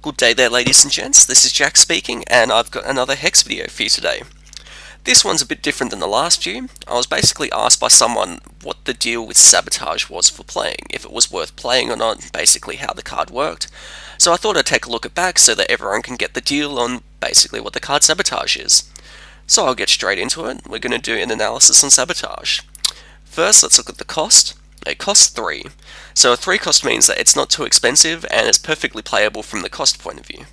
Good day there, ladies and gents. This is Jack speaking, and I've got another Hex video for you today. This one's a bit different than the last few. I was basically asked by someone what the deal with Sabotage was for playing, if it was worth playing or not, basically how the card worked. So I thought I'd take a look at back so that everyone can get the deal on basically what the card Sabotage is. So I'll get straight into it. We're going to do an analysis on Sabotage. First, let's look at the cost. It costs 3. So a 3 cost means that it's not too expensive and it's perfectly playable from the cost point of view.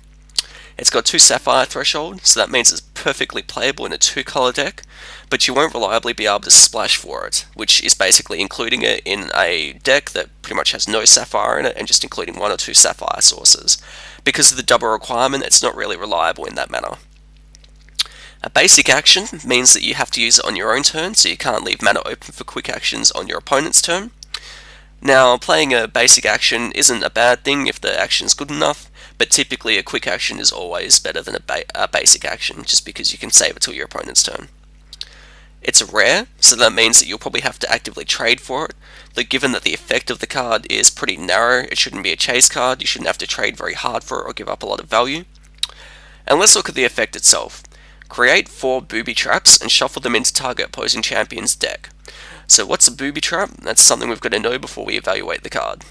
It's got 2 Sapphire threshold, so that means it's perfectly playable in a 2-color deck, but you won't reliably be able to splash for it, which is basically including it in a deck that pretty much has no Sapphire in it and just including 1 or 2 Sapphire sources. Because of the double requirement, it's not really reliable in that manner. A basic action means that you have to use it on your own turn, so you can't leave mana open for quick actions on your opponent's turn. Now, playing a basic action isn't a bad thing if the action's good enough, but typically a quick action is always better than a basic action, just because you can save it till your opponent's turn. It's a rare, so that means that you'll probably have to actively trade for it, but given that the effect of the card is pretty narrow, it shouldn't be a chase card, you shouldn't have to trade very hard for it or give up a lot of value. And let's look at the effect itself. Create 4 booby traps and shuffle them into target opposing champion's deck. So what's a booby trap? That's something we've got to know before we evaluate the card.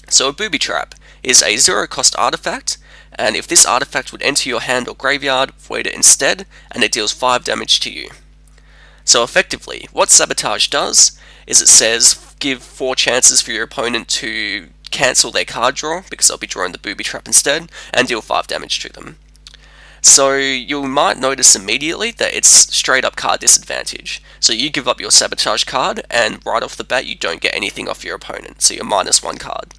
So a booby trap is a 0-cost artifact, and if this artifact would enter your hand or graveyard, void it instead, and it deals 5 damage to you. So effectively, what Sabotage does is it says give 4 chances for your opponent to cancel their card draw, because they'll be drawing the booby trap instead, and deal 5 damage to them. So you might notice immediately that it's straight up card disadvantage. So you give up your Sabotage card, and right off the bat you don't get anything off your opponent, so you're -1 card.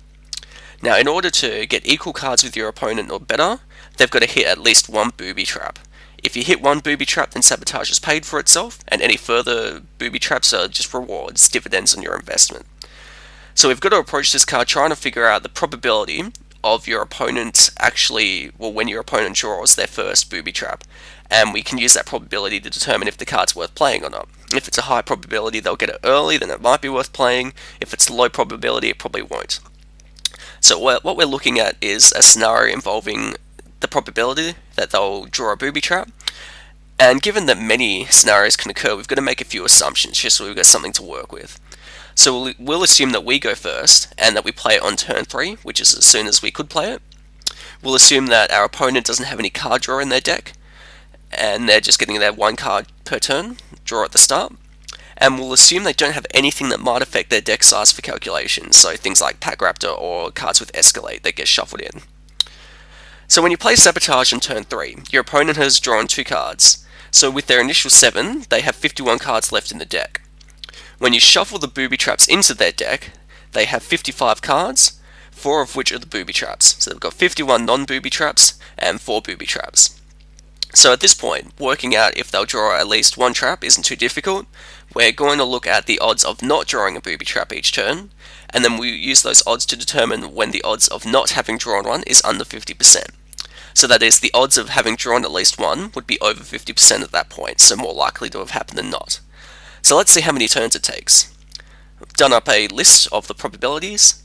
Now, in order to get equal cards with your opponent or better, they've got to hit at least 1 booby trap. If you hit 1 booby trap, then Sabotage has paid for itself, and any further booby traps are just rewards, dividends on your investment. So we've got to approach this card trying to figure out the probability of your opponent when your opponent draws their first booby trap, and we can use that probability to determine if the card's worth playing or not. If it's a high probability they'll get it early, then it might be worth playing. If it's low probability, it probably won't. So what we're looking at is a scenario involving the probability that they'll draw a booby trap, and given that many scenarios can occur, we've got to make a few assumptions just so we've got something to work with. So we'll assume that we go first, and that we play it on turn 3, which is as soon as we could play it. We'll assume that our opponent doesn't have any card draw in their deck, and they're just getting their 1 card per turn, draw at the start. And we'll assume they don't have anything that might affect their deck size for calculations, so things like Pack Raptor or cards with Escalate that get shuffled in. So when you play Sabotage on turn 3, your opponent has drawn 2 cards, so with their initial 7, they have 51 cards left in the deck. When you shuffle the booby traps into their deck, they have 55 cards, 4 of which are the booby traps. So they've got 51 non-booby traps and 4 booby traps. So at this point, working out if they'll draw at least 1 trap isn't too difficult. We're going to look at the odds of not drawing a booby trap each turn, and then we use those odds to determine when the odds of not having drawn one is under 50%. So that is, the odds of having drawn at least 1 would be over 50% at that point, so more likely to have happened than not. So let's see how many turns it takes. I've done up a list of the probabilities.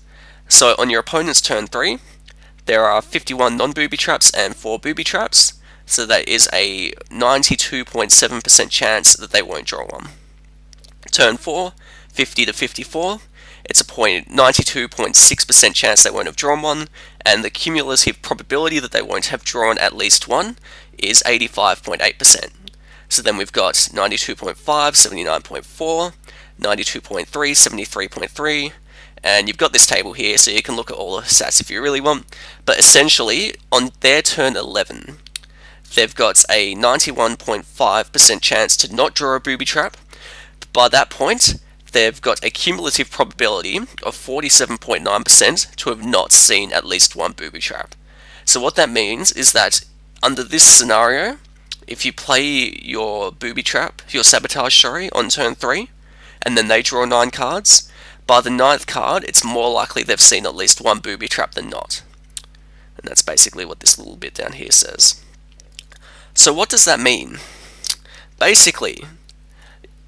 So on your opponent's turn 3, there are 51 non-booby traps and 4 booby traps, so that is a 92.7% chance that they won't draw one. Turn 4, 50 to 54, it's a 92.6% chance they won't have drawn one, and the cumulative probability that they won't have drawn at least 1 is 85.8%. So then we've got 92.5, 79.4, 92.3, 73.3, and you've got this table here, so you can look at all the stats if you really want. But essentially, on their turn 11, they've got a 91.5% chance to not draw a booby trap. But by that point, they've got a cumulative probability of 47.9% to have not seen at least 1 booby trap. So what that means is that under this scenario, if you play your Sabotage, on turn 3, and then they draw 9 cards, by the 9th card, it's more likely they've seen at least 1 booby trap than not. And that's basically what this little bit down here says. So what does that mean? Basically,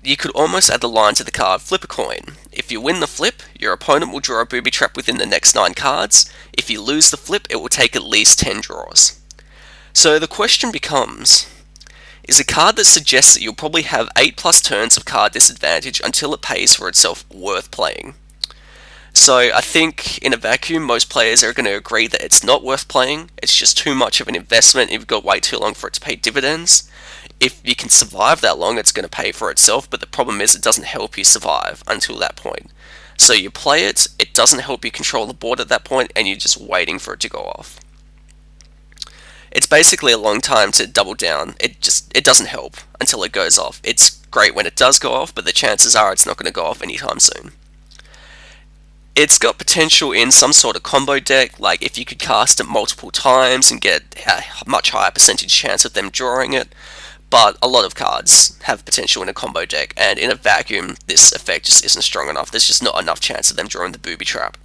you could almost add the line to the card, flip a coin. If you win the flip, your opponent will draw a booby trap within the next 9 cards. If you lose the flip, it will take at least 10 draws. So the question becomes, is a card that suggests that you'll probably have 8 plus turns of card disadvantage until it pays for itself worth playing? So I think in a vacuum, most players are going to agree that it's not worth playing. It's just too much of an investment. You've got way too long for it to pay dividends. If you can survive that long, it's going to pay for itself, but the problem is it doesn't help you survive until that point. So you play it, it doesn't help you control the board at that point, and you're just waiting for it to go off. It's basically a long time to double down. It doesn't help until it goes off. It's great when it does go off, but the chances are it's not going to go off anytime soon. It's got potential in some sort of combo deck, like if you could cast it multiple times and get a much higher percentage chance of them drawing it, but a lot of cards have potential in a combo deck, and in a vacuum this effect just isn't strong enough. There's just not enough chance of them drawing the booby trap.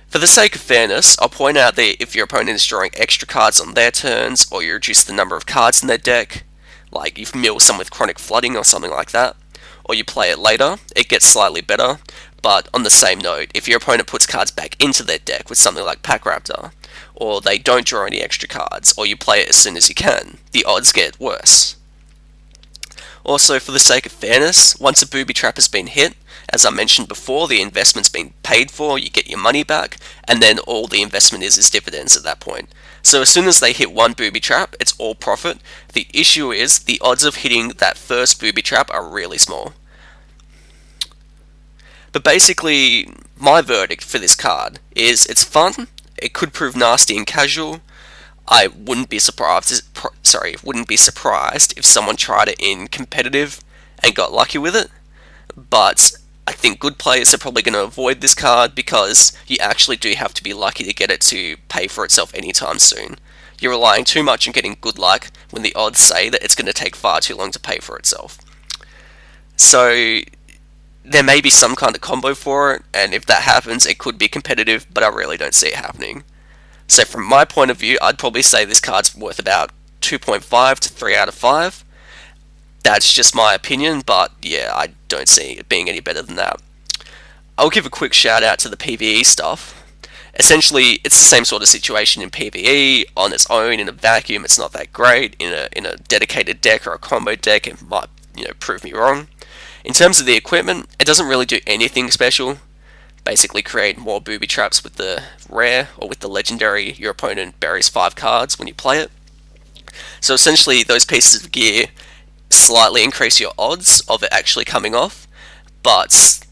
For the sake of fairness, I'll point out that if your opponent is drawing extra cards on their turns, or you reduce the number of cards in their deck, like you mill some with Chronic Flooding or something like that, or you play it later, it gets slightly better. But on the same note, if your opponent puts cards back into their deck with something like Pack Raptor, or they don't draw any extra cards, or you play it as soon as you can, the odds get worse. Also, for the sake of fairness, once a booby trap has been hit, as I mentioned before, the investment's been paid for, you get your money back, and then all the investment is dividends at that point. So as soon as they hit one booby trap, it's all profit. The issue is, the odds of hitting that first booby trap are really small. But basically, my verdict for this card is it's fun, it could prove nasty and casual. I wouldn't be surprised if someone tried it in competitive and got lucky with it, but I think good players are probably going to avoid this card because you actually do have to be lucky to get it to pay for itself anytime soon. You're relying too much on getting good luck when the odds say that it's going to take far too long to pay for itself. So there may be some kind of combo for it, and if that happens, it could be competitive, but I really don't see it happening. So from my point of view, I'd probably say this card's worth about 2.5 to 3 out of 5. That's just my opinion, but yeah, I don't see it being any better than that. I'll give a quick shout out to the PvE stuff. Essentially, it's the same sort of situation in PvE. On its own, in a vacuum, it's not that great. In a dedicated deck or a combo deck, it might prove me wrong. In terms of the equipment, it doesn't really do anything special. Basically create more booby traps with the rare, or with the legendary, your opponent buries 5 cards when you play it. So essentially those pieces of gear slightly increase your odds of it actually coming off, but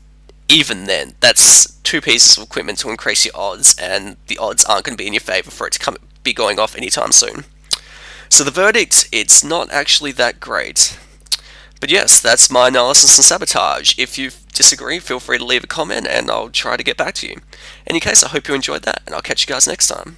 even then, that's 2 pieces of equipment to increase your odds, and the odds aren't going to be in your favour for it to be going off anytime soon. So the verdict, it's not actually that great. But yes, that's my analysis on Sabotage. If you disagree, feel free to leave a comment and I'll try to get back to you. In any case, I hope you enjoyed that, and I'll catch you guys next time.